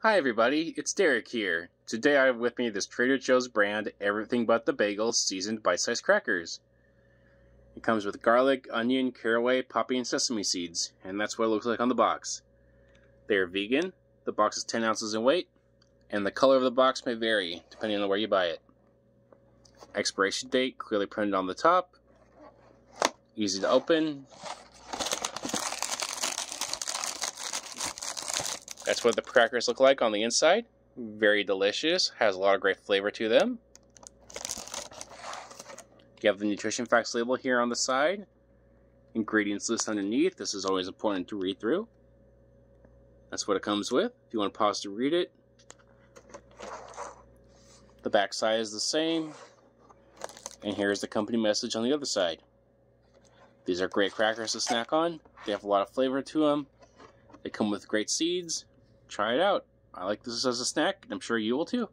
Hi everybody, it's Derek here. Today I have with me this Trader Joe's brand Everything But the Bagel seasoned bite-sized crackers. It comes with garlic, onion, caraway, poppy, and sesame seeds, and that's what it looks like on the box. They are vegan, the box is 10 ounces in weight, and the color of the box may vary depending on where you buy it. Expiration date clearly printed on the top, easy to open. That's what the crackers look like on the inside. Very delicious, has a lot of great flavor to them. You have the nutrition facts label here on the side. Ingredients list underneath. This is always important to read through. That's what it comes with. If you want to pause to read it. The back side is the same. And here's the company message on the other side. These are great crackers to snack on. They have a lot of flavor to them. They come with great seeds. Try it out. I like this as a snack, and I'm sure you will too.